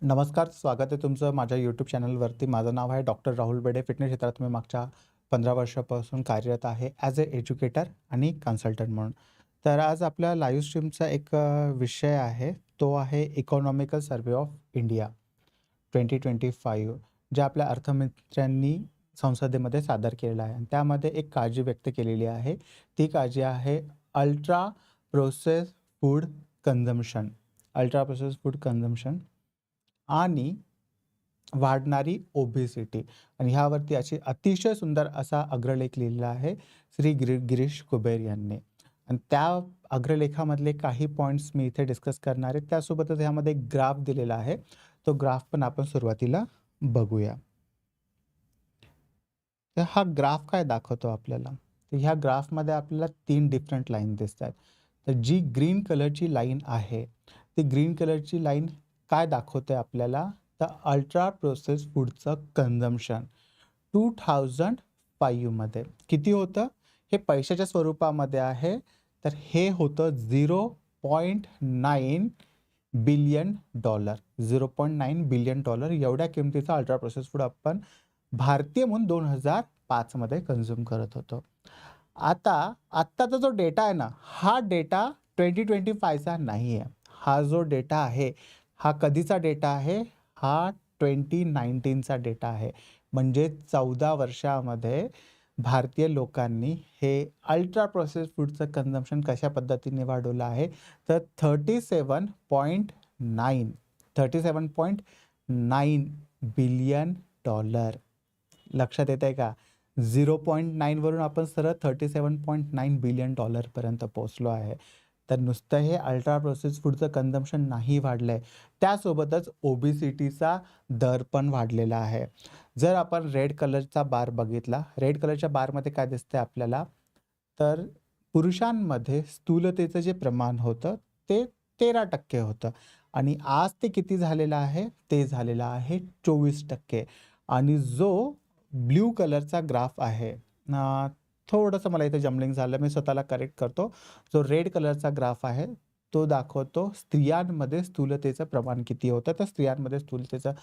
नमस्कार, स्वागत आहे तुमचं माझ्या यूट्यूब चॅनलवरती. माझं नाव आहे डॉक्टर राहुल बेडे. फिटनेस क्षेत्रात मी मागच्या 15 वर्षापासून कार्यरत आहे ॲज अ एज्युकेटर आणि कन्सल्टंट म्हणून. तर आज आपल्या लाईव्ह स्ट्रीमचा एक विषय आहे, तो आहे इकॉनॉमिकल सर्व्हे ऑफ इंडिया 2025 जे आपल्या अर्थमंत्र्यांनी संसदेमध्ये सादर केलेलं आहे. आणि त्यामध्ये एक काळजी व्यक्त केलेली आहे. ती काळजी आहे ultra processed food consumption. Ultra processed food consumption आणि वाढणारी ओबेसिटी. आणि ह्यावरती अशी अतिशय सुंदर असा अग्रलेख लिहिलेला आहे श्री गिरीश कुबेर यांनी. आणि त्या अग्रलेखामधले काही पॉईंट्स मी इथे डिस्कस करणार आहे. त्यासोबतच ह्यामध्ये एक ग्राफ दिलेला आहे. तो ग्राफ पण आपण सुरुवातीला बघूया. तर हा ग्राफ काय दाखवतो आपल्याला? तर ह्या ग्राफमध्ये आपल्याला 3 डिफरंट लाईन दिसतात. तर जी ग्रीन कलरची लाईन आहे, ती ग्रीन कलरची लाईन काय दाखवते आपल्याला? तर अल्ट्रा प्रोसेस्ड फूडचं कन्झम्पशन 2005 मध्ये किती होतं? हे पैशाच्या स्वरूपामध्ये आहे. तर हे होतं $0.9 बिलियन. $0.9 बिलियन एवढ्या किमतीचं अल्ट्रा प्रोसेस्ड फूड आपण भारतीय म्हणून 2005 मध्ये कन्झ्युम करत होतो. आत्ताचा जो डेटा आहे ना, हा डेटा 2025चा नाही आहे. हा जो डेटा आहे, हा कधीचा डेटा आहे? हा 2019चा डेटा आहे. म्हणजे 14 वर्षामध्ये भारतीय लोकांनी हे अल्ट्रा प्रोसेस्ड फूडचं कन्झम्पशन कशा पद्धतीने वाढवलं आहे? तर 37.9 बिलियन डॉलर. लक्षात येतंय का? 0.9 वरून आपण सरळ 37.9 बिलियन डॉलरपर्यंत पोहोचलो आहे. तर नुसतं हे अल्ट्रा प्रोसेस्ड फूडचं कन्झम्पशन नाही वाढलंय, त्यासोबतच ओबेसिटीचा दर पण वाढलेला आहे. जर आपण रेड कलरचा बार बघितला, रेड कलरच्या बारमध्ये काय दिसतंय आपल्याला? तर पुरुषांमध्ये स्थूलतेचं जे प्रमाण होतं ते 13% होतं आणि आज ते किती झालेलं आहे? ते झालेलं आहे 24%. आणि जो ब्लू कलरचा ग्राफ आहे, थोडंसं मला इथे जम्बलिंग झालं, मी स्वतःला करेक्ट करतो. जो रेड कलरचा ग्राफ आहे, तो दाखवतो स्त्रियांमध्ये स्थूलतेचं प्रमाण किती होतं. तर स्त्रियांमध्ये स्थूलतेचं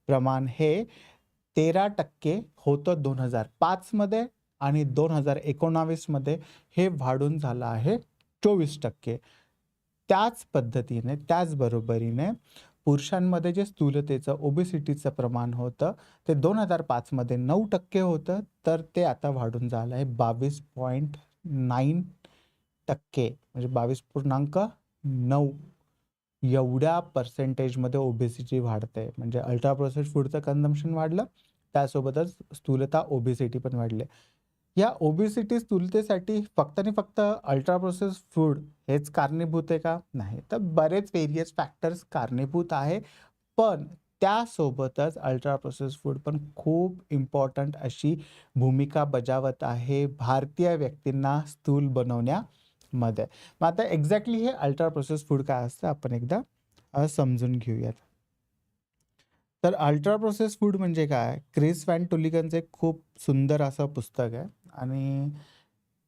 प्रमाण हे 13% होतं 2005 मध्ये आणि 2019 मध्ये हे वाढून झालं आहे 24%. त्याच पद्धतीने, त्याच बरोबरीने पुरुषांमध्ये जे स्थूलतेचं, ओबेसिटीचं प्रमाण होतं, ते 2005 मध्ये 9% होतं, तर ते आता वाढून झालं आहे 22.9%. म्हणजे 22.9 एवढ्या पर्सेंटेजमध्ये ओबेसिटी वाढते. म्हणजे अल्ट्रा प्रोसेस्ड फूडचं कन्झम्पशन वाढलं, त्यासोबतच स्थूलता, ओबेसिटी पण वाढले. या ओबेसिटी, स्थूलतेसाठी फक्त आणि फक्त अल्ट्रा प्रोसेस्ड फूड हेच कारणीभूत आहे का? नाही. तर बरेच व्हेरियस फॅक्टर्स कारणीभूत आहे. पण त्यासोबतच अल्ट्रा प्रोसेस्ड फूड पण खूप इम्पॉर्टंट अशी भूमिका बजावत आहे भारतीय व्यक्तींना स्थूल बनवण्यामध्ये. मग आता एक्झॅक्टली हे अल्ट्रा प्रोसेस्ड फूड काय असतं आपण एकदा समजून घेऊयात. तर अल्ट्रा प्रोसेस्ड फूड म्हणजे काय? क्रिस व्हॅन टुलिगनचं एक खूप सुंदर असं पुस्तक आहे आणि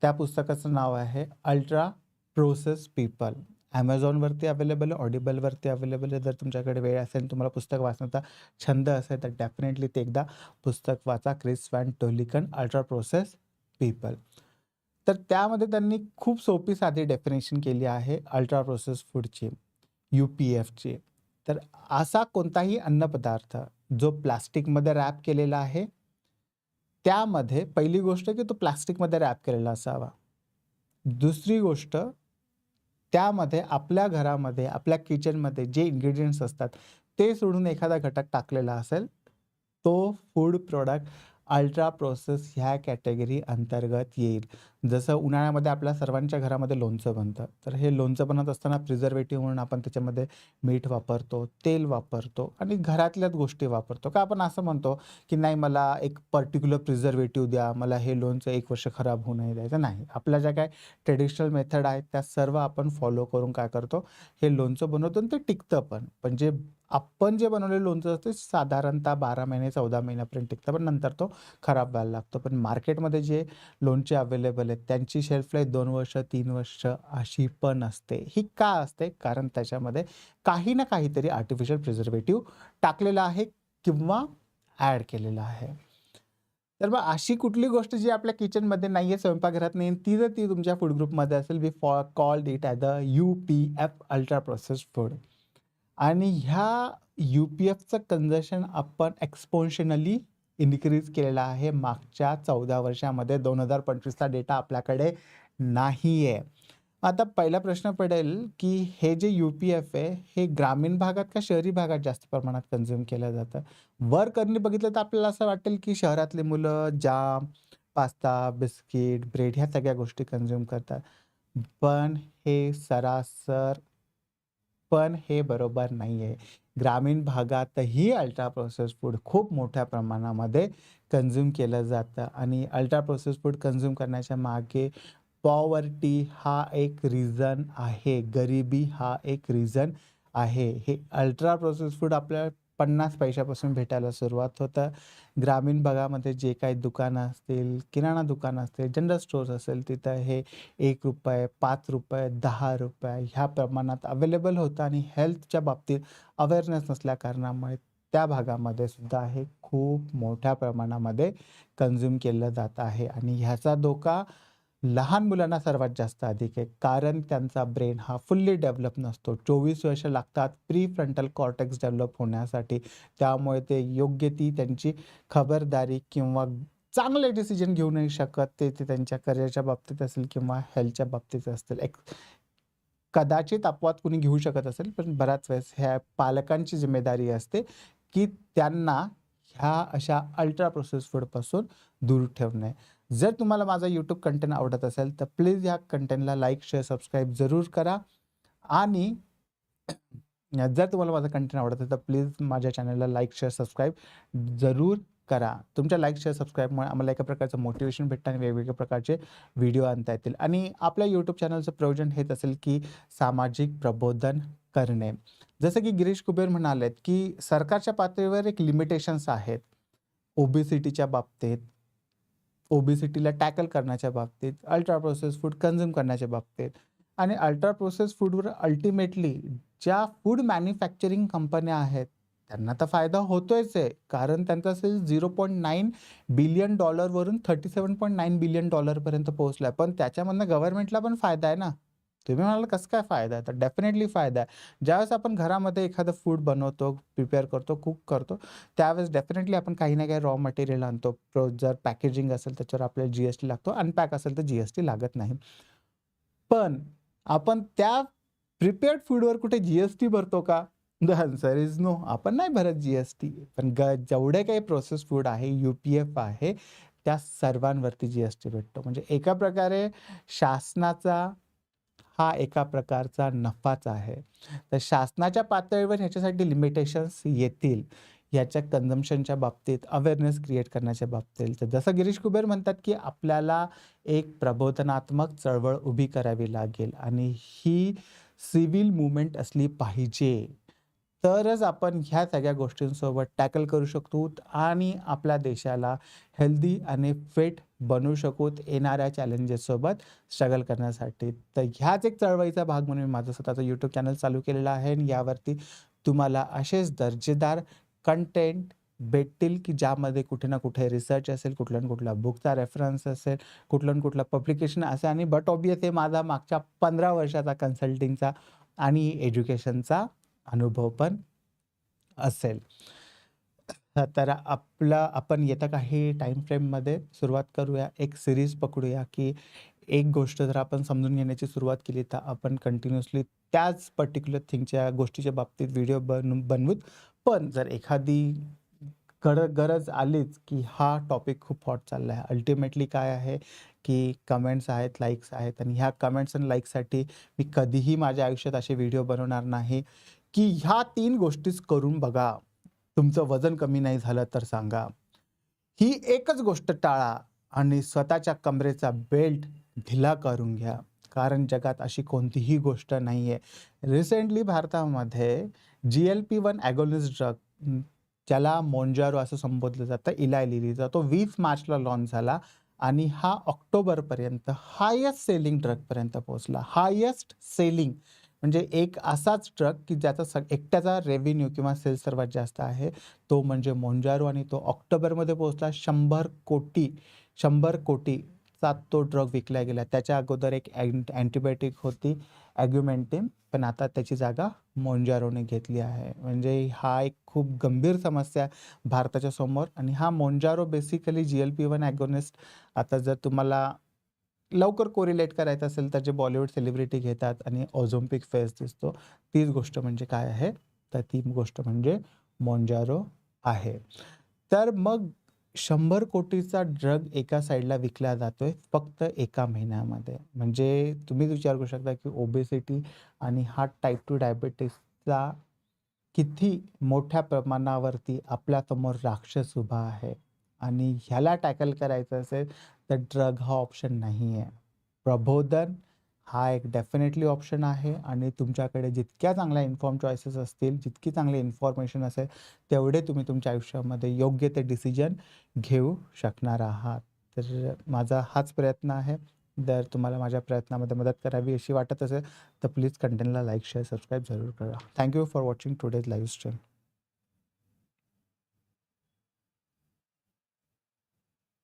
त्या पुस्तकाचं नाव आहे अल्ट्रा प्रोसेस्ड पीपल. Amazonवरती अवेलेबल आहे, ऑडिबलवरती अवेलेबल आहे. जर तुमच्याकडे वेळ असेल, तुम्हाला पुस्तक वाचण्याचा छंद असेल, तर डेफिनेटली ते एकदा पुस्तक वाचा. Chris van Tulleken, ultra processed people. तर त्यामध्ये त्यांनी खूप सोपी साधी डेफिनेशन केली आहे अल्ट्रा प्रोसेस्ड फूडची, UPFची. तर असा कोणताही अन्नपदार्थ जो प्लास्टिकमध्ये रॅप केलेला आहे, त्यामध्ये पहिली गोष्ट की तो प्लास्टिकमध्ये रॅप केलेला असावा. दुसरी गोष्ट, त्यामध्ये आपल्या घरामध्ये, आपल्या किचनमध्ये जे इन्ग्रीडियंट्स असतात, ते सोडून एखादा घटक टाकलेला असेल, तो फूड प्रॉडक्ट अल्ट्रा प्रोसेस ह्या कॅटेगरी अंतर्गत येईल. जसं उन्हाळ्यामध्ये आपल्या सर्वांच्या घरामध्ये लोणचं बनतं. तर हे लोणचं बनत असताना प्रिझर्व्हेटिव्ह म्हणून आपण त्याच्यामध्ये मीठ वापरतो, तेल वापरतो आणि घरातल्याच गोष्टी वापरतो. का आपण असं म्हणतो, की नाही मला एक पर्टिक्युलर प्रिझर्व्हेटिव्ह द्या, मला हे लोणचं 1 वर्ष खराब होऊ नाही द्यायचं. नाही. आपल्या ज्या काही ट्रेडिशनल मेथड आहेत, त्या सर्व आपण फॉलो करून काय करतो, हे लोणचं बनवतो आणि ते टिकतं पण. पण जे आपण जे बनवलेलं लोणचं असते साधारणतः 12 महिने 14 महिन्यापर्यंत टिकतं, पण नंतर तो खराब व्हायला लागतो. पण मार्केटमध्ये जे लोणचे अवेलेबल आहेत त्यांची शेल्फ लाईफ 2 वर्ष, 3 वर्ष अशी पण असते. ही का असते? कारण त्याच्यामध्ये काही ना काहीतरी आर्टिफिशियल प्रिझर्व्हेटिव्ह टाकलेलं आहे किंवा ॲड केलेलं आहे. तर मग अशी कुठली गोष्ट जी आपल्या किचनमध्ये नाहीये, स्वयंपाकघरात नाही, ती जर ती तुमच्या फूड ग्रुपमध्ये असेल, we called it as the UPF ultra processed food. आणि ह्या UPFचं कन्झम्शन आपण एक्स्पोनेन्शियली इन्क्रीज केलेलं आहे मागच्या 14 वर्षामध्ये. 2025चा डेटा आपल्याकडे नाही आहे. आता पहिला प्रश्न पडेल, की हे जे UPF आहे, हे ग्रामीण भागात का शहरी भागात जास्त प्रमाणात कन्झ्युम केलं जातं? वर करणी बघितलं तर आपल्याला असं वाटेल, की शहरातली मुलं जाम, पास्ता, बिस्किट, ब्रेड ह्या सगळ्या गोष्टी कन्झ्युम करतात. पण हे सरासर पण हे बरोबर नाही आहे. ग्रामीण भागातही अल्ट्रा प्रोसेस्ड फूड खूप मोठ्या प्रमाणामध्ये कन्झ्युम केलं जातं आणि अल्ट्रा प्रोसेस्ड फूड कन्झ्युम करण्याच्या मागे पॉवर्टी हा एक रिझन आहे. गरिबी हा एक रिझन आहे. हे अल्ट्रा प्रोसेस्ड फूड आपल्याला 50 पैशापासून भेटायला सुरुवात होतं. ग्रामीण भागामध्ये जे काही दुकानं असतील, किराणा दुकानं असतील, जनरल स्टोअर्स असेल, तिथं हे ₹1, ₹5, ₹10 ह्या प्रमाणात अवेलेबल होतं आणि हेल्थच्या बाबतीत अवेअरनेस नसल्या कारणामुळे त्या भागामध्ये सुद्धा हे खूप मोठ्या प्रमाणामध्ये कन्झ्युम केलं जात आहे आणि ह्याचा धोका लहान मुलांना सर्वात जास्त अधिक आहे. कारण त्यांचा ब्रेन हा फुल्ली डेव्हलप नसतो. 24 वर्ष लागतात प्रीफ्रंटल कॉर्टेक्स डेव्हलप होण्यासाठी. त्यामुळे ते योग्य ती त्यांची खबरदारी किंवा चांगले डिसिजन घेऊ नाही शकत. ते ते त्यांच्या करिअरच्या बाबतीत असेल किंवा हेल्थच्या बाबतीत असतील. कदाचित अपवाद कुणी घेऊ शकत असेल, पण बऱ्याच वेळेस ह्या पालकांची जिम्मेदारी असते, की त्यांना ह्या अशा अल्ट्रा प्रोसेस्ड फूडपासून दूर ठेवणे. जर तुम्हाला माझा YouTube कंटेंट आवडत असेल, तर प्लीज ह्या कंटेंटला लाईक, शेअर, सबस्क्राईब जरूर करा आणि जर तुम्हाला माझं कंटेंट आवडत असेल, तर प्लीज माझ्या चॅनलला लाईक, शेअर, सबस्क्राईब जरूर करा. तुमच्या लाईक, शेअर, सबस्क्राईबमुळे आम्हाला एका प्रकारचं मोटिव्हेशन भेटतं आणि वेगवेगळ्या प्रकारचे व्हिडिओ आणता येतील आणि आपल्या YouTube चॅनलचं प्रयोजन हेच असेल, की सामाजिक प्रबोधन करणे. जसं की गिरीश कुबेर म्हणालेत, की सरकारच्या पातळीवर एक लिमिटेशन्स आहेत. ओबेसिटीच्या बाबतीत, ओबेसिटीला टॅकल करण्याच्या बाबतीत, अल्ट्रा प्रोसेस्ड फूड कन्झ्युम करण्याच्या बाबतीत आणि अल्ट्रा प्रोसेस्ड फूडवर अल्टिमेटली ज्या फूड मॅन्युफॅक्चरिंग कंपन्या आहेत, त्यांना तर फायदा होतोयच आहे. कारण त्यांचा सेल्स $0.9 बिलियन वरून $37.9 बिलियन पर्यंत पोहोचलाय. पण त्याच्यामधनं गव्हर्नमेंटला पण फायदा आहे ना. तुम्ही म्हणाल कसं काय फायदा आहे? तर डेफिनेटली फायदा आहे. ज्यावेळेस आपण घरामध्ये एखादं फूड बनवतो, प्रिपेअर करतो, कुक करतो, त्यावेळेस डेफिनेटली आपण काही ना काही रॉ मटेरियल आणतो. जर पॅकेजिंग असेल त्याच्यावर आपल्याला GST लागतो. अनपॅक असेल तर GST लागत नाही. पण आपण त्या प्रिपेअर्ड फूडवर कुठे GST भरतो का? The answer is no. आपण नाही भरत GST. पण जेवढे काही प्रोसेस्ड फूड आहे, UPF आहे, त्या सर्वांवरती GST भेटतो. म्हणजे एका प्रकारे शासनाचा हा एका प्रकारचा नफाच आहे. तर शासनाच्या पातळीवर ह्याच्यासाठी लिमिटेशन्स येतील. ह्याच्या कन्झम्पशनच्या बाबतीत, अवेअरनेस क्रिएट करण्याच्या बाबतीत. तर जसं गिरीश कुबेर म्हणतात, की आपल्याला एक प्रबोधनात्मक चळवळ उभी करावी लागेल आणि ही सिव्हिल मूव्हमेंट असली पाहिजे. तरच आपण ह्या सगळ्या गोष्टींसोबत टॅकल करू शकतो आणि आपल्या देशाला हेल्दी आणि फिट बनवू शकू येणाऱ्या चॅलेंजेससोबत स्ट्रगल करण्यासाठी. तर ह्याच एक चळवळीचा भाग म्हणून मी माझं स्वतःचं YouTube चॅनल चालू केलेलं आहे आणि यावरती तुम्हाला असेच दर्जेदार कंटेंट भेटतील, की ज्यामध्ये कुठे ना कुठे रिसर्च असेल, कुठल्या ना कुठल्या बुकचा रेफरन्स असेल, कुठलं ना कुठलं पब्लिकेशन असेल आणि बट ऑब्व्हियस हे माझा मागच्या 15 वर्षाचा कन्सल्टिंगचा आणि एज्युकेशनचा अनुभव पण असेल. तर आपण येत्या काही टाईम फ्रेममध्ये सुरुवात करूया. एक सीरीज पकडूया, की एक गोष्ट जर आपण समजून घेण्याची सुरुवात केली, तर आपण कंटिन्युअसली त्याच पर्टिक्युलर थिंगच्या गोष्टीच्या बाबतीत व्हिडिओ बनवूत. पण जर एखादी गरज आलीच, की हा टॉपिक खूप हॉट चालला आहे. अल्टिमेटली काय आहे, की कमेंट्स आहेत, लाईक्स आहेत आणि ह्या कमेंट्स आणि लाईक्ससाठी मी कधीही माझ्या आयुष्यात असे व्हिडिओ बनवणार नाही, की ह्या 3 गोष्टीच करून बघा. तुमचं वजन कमी नाही झालं तर सांगा. ही एकच गोष्ट टाळा आणि स्वतःच्या कमरेचा बेल्ट ढिला करून घ्या. कारण जगात अशी कोणतीही गोष्ट नाही आहे. रिसेंटली भारतामध्ये GLP-1 ॲगोनिस्ट ड्रग ज्याला मोंजारो असं संबोधलं जातं, इलाय लिलीचा, तो 20 मार्चला लॉन्च झाला आणि हा ऑक्टोबरपर्यंत हायेस्ट सेलिंग ड्रगपर्यंत पोहोचला. हायेस्ट सेलिंग म्हणजे एक असाच ड्रग की ज्याचा एकट्याचा रेव्हेन्यू किंवा सेल्स सर्वात जास्त आहे, तो म्हणजे मोंजारो आणि तो ऑक्टोबरमध्ये पोहोचला. 100 कोटीचा तो ड्रग विकला गेला. त्याच्या अगोदर एक अँटिबायोटिक होती ॲग्युमेंटिन, पण आता त्याची जागा मोंजारोने घेतली आहे. म्हणजे हा एक खूप गंभीर समस्या आहे भारताच्या समोर आणि हा मोंजारो बेसिकली GLP-1 ॲगोनिस्ट. आता जर तुम्हाला लवकर कोरिलेट करायचं असेल तर जे बॉलिवूड सेलिब्रिटी घेतात आणि ऑझम्पिक फेस दिसतो, तीच गोष्ट म्हणजे काय आहे, तर ती गोष्ट म्हणजे मोंजारो आहे. तर मग 100 कोटीचा ड्रग एका साईडला विकला जातोय फक्त एका महिन्यामध्ये. म्हणजे तुम्हीच विचार करू शकता की ओबेसिटी आणि हा टाइप 2 डायबिटीसचा किती मोठ्या प्रमाणावरती आपल्यासमोर राक्षस उभा आहे आणि ह्याला टॅकल करायचं असेल तर ड्रग हा ऑप्शन नाही आहे. प्रबोधन हा एक डेफिनेटली ऑप्शन आहे आणि तुमच्याकडे जितक्या चांगल्या इन्फॉर्म चॉईसेस असतील, जितकी चांगली इन्फॉर्मेशन असेल, तेवढे तुम्ही तुमच्या आयुष्यामध्ये योग्य ते डिसिजन घेऊ शकणार आहात. तर माझा हाच प्रयत्न आहे. जर तुम्हाला माझ्या प्रयत्नामध्ये मदत करावी अशी वाटत असेल, तर प्लीज कंटेंटला लाईक, शेअर, सबस्क्राईब जरूर करा. Thank you for watching today's live stream.